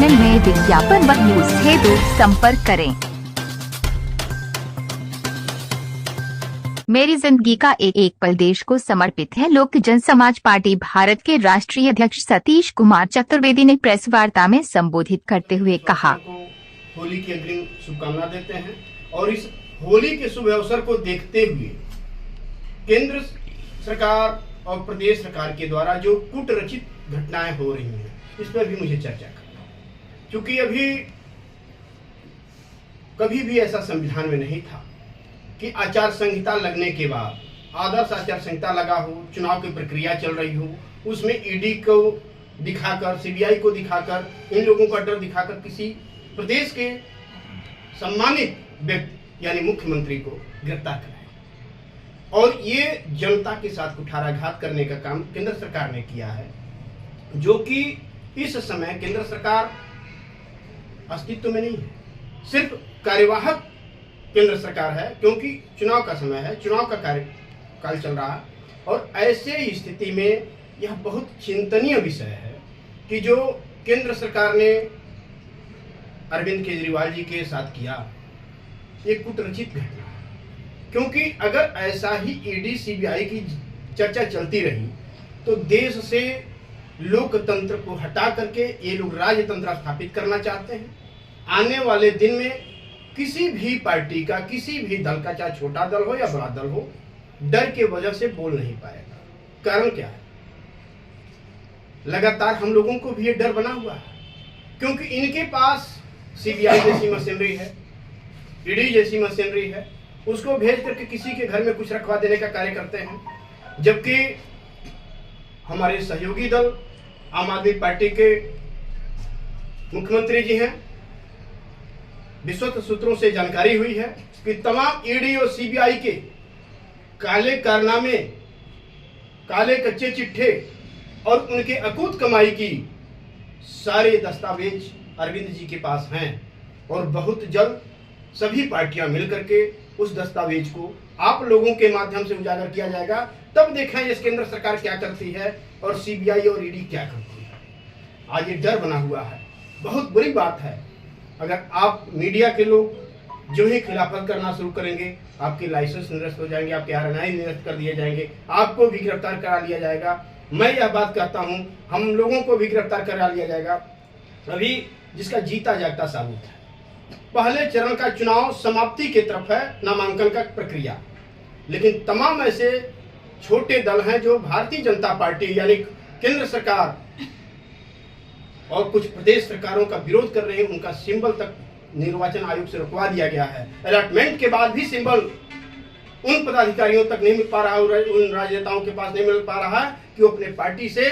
Channel में विज्ञापन व न्यूज हेतु संपर्क करें। मेरी जिंदगी का एक पल देश को समर्पित है। लोक जनसमाज पार्टी भारत के राष्ट्रीय अध्यक्ष सतीश कुमार चतुर्वेदी ने प्रेस वार्ता में संबोधित करते हुए कहा, होली की अग्रिम शुभकामना देते हैं और इस होली के शुभ अवसर को देखते हुए केंद्र सरकार और प्रदेश सरकार के द्वारा जो कूटरचित घटनाएं हो रही हैं, इस पर भी मुझे चर्चा करना है। क्योंकि अभी कभी भी ऐसा संविधान में नहीं था कि आचार संहिता लगने के बाद, आदर्श आचार संहिता लगा हो, चुनाव की प्रक्रिया चल रही हो, उसमें ईडी को दिखाकर, सीबीआई को दिखाकर, इन लोगों का डर दिखाकर किसी प्रदेश के सम्मानित व्यक्ति यानी मुख्यमंत्री को गिरफ्तार कराया और ये जनता के साथ कुठाराघात करने का काम केंद्र सरकार ने किया है, जो कि इस समय केंद्र सरकार अस्तित्व में नहीं है, सिर्फ कार्यवाहक केंद्र सरकार है, क्योंकि चुनाव का समय है, चुनाव का कार्यकाल चल रहा है। और ऐसे स्थिति में यह बहुत चिंतनीय विषय है कि जो केंद्र सरकार ने अरविंद केजरीवाल जी के साथ किया, ये कूटरचित घटना है। क्योंकि अगर ऐसा ही ईडी सीबीआई की चर्चा चलती रही तो देश से लोकतंत्र को हटा करके ये लोग राजतंत्र स्थापित करना चाहते हैं। आने वाले दिन में किसी भी पार्टी का, किसी भी दल का, चाहे छोटा दल हो या बड़ा दल हो, डर के वजह से बोल नहीं पाएगा। कारण क्या है? लगातार हम लोगों को भी ये डर बना हुआ है, क्योंकि इनके पास सीबीआई जैसी मशीनरी है, ईडी जैसी मशीनरी है, उसको भेज करके किसी के घर में कुछ रखवा देने का कार्य करते हैं। जबकि हमारे सहयोगी दल आम आदमी पार्टी के मुख्यमंत्री जी हैं, विश्वस्त सूत्रों से जानकारी हुई है कि तमाम ईडी और सीबीआई के काले कारनामे, काले कच्चे चिट्ठे और उनके अकूत कमाई की सारे दस्तावेज अरविंद जी के पास हैं और बहुत जल्द सभी पार्टियां मिलकर के उस दस्तावेज को आप लोगों के माध्यम से उजागर किया जाएगा। तब देखें इस केंद्र सरकार क्या करती है और सीबीआई और ईडी क्या करती है। आज ये डर बना हुआ है, बहुत बुरी बात है। अगर आप मीडिया के लोग जो ही खिलाफत करना शुरू करेंगे, आपके लाइसेंस निरस्त हो जाएंगे, आपके आरएनआई निरस्त कर दिए जाएंगे, आपको भी गिरफ्तार करा लिया जाएगा। मैं यह बात कहता हूं, हम लोगों को भी गिरफ्तार करा लिया जाएगा। अभी जिसका जीता जागता साबुत है, पहले चरण का चुनाव समाप्ति की तरफ है, नामांकन का प्रक्रिया, लेकिन तमाम ऐसे छोटे दल हैं जो भारतीय जनता पार्टी यानी केंद्र सरकार और कुछ प्रदेश सरकारों का विरोध कर रहे हैं। उनका सिंबल तक निर्वाचन आयोग से रुकवा दिया गया है। अलॉटमेंट के बाद भी सिंबल उन पदाधिकारियों तक नहीं मिल पा रहा है, उन राजनेताओं के पास नहीं मिल पा रहा है कि वो अपने पार्टी से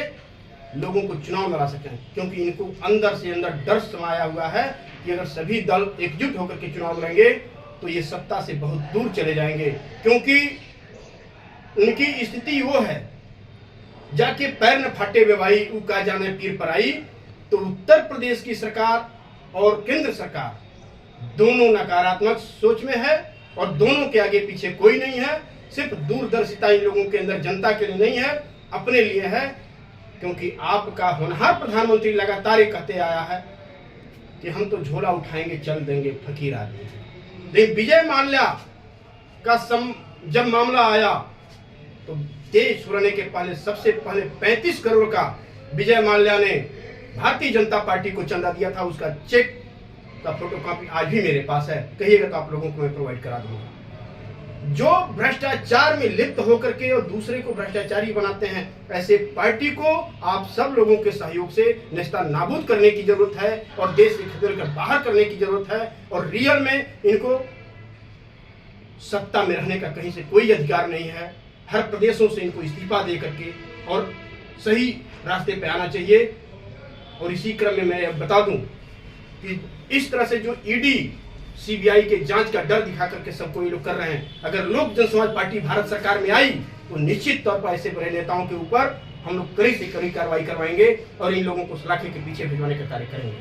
लोगों को चुनाव लड़ा सकें, क्योंकि इनको अंदर से अंदर डर समाया हुआ है कि अगर सभी दल एकजुट होकर के चुनाव लड़ेंगे तो ये सत्ता से बहुत दूर चले जाएंगे। क्योंकि उनकी स्थिति वो है, जाके पैर न फाटे बेवाई उका जाने पीर पर आई। तो उत्तर प्रदेश की सरकार और केंद्र सरकार दोनों नकारात्मक सोच में है और दोनों के आगे पीछे कोई नहीं है। सिर्फ दूरदर्शिता इन लोगों के अंदर जनता के लिए नहीं है, अपने लिए है। क्योंकि आपका होनहार प्रधानमंत्री लगातार कहते आया है कि हम तो झोला उठाएंगे, चल देंगे फकीर आदमी। लेकिन विजय माल्या का जब मामला आया तो देश छोड़ने के पहले सबसे पहले 35 करोड़ का विजय माल्या ने भारतीय जनता पार्टी को चंदा दिया था। उसका चेक का फोटोकॉपी आज भी मेरे पास है, कहिएगा तो आप लोगों को मैं प्रोवाइड करा दूंगा। जो भ्रष्टाचार में लिप्त होकर के और दूसरे को भ्रष्टाचारी बनाते हैं, ऐसे पार्टी को आप सब लोगों के सहयोग से नेस्ता नाबूद करने की जरूरत है और देश से खदेड़ कर बाहर करने की जरूरत है। और रियल में इनको सत्ता में रहने का कहीं से कोई अधिकार नहीं है। हर प्रदेशों से इनको इस्तीफा दे करके और सही रास्ते पे आना चाहिए। और इसी क्रम में मैं बता दूं कि इस तरह से जो ईडी सीबीआई के जांच का डर दिखा करके सबको ये लोग कर रहे हैं, अगर लोक जनसमाज पार्टी भारत सरकार में आई तो निश्चित तौर पर ऐसे बड़े नेताओं के ऊपर हम लोग कड़ी से कड़ी कार्रवाई करवाएंगे और इन लोगों को सलाखे के पीछे भिजवाने का कार्य करेंगे।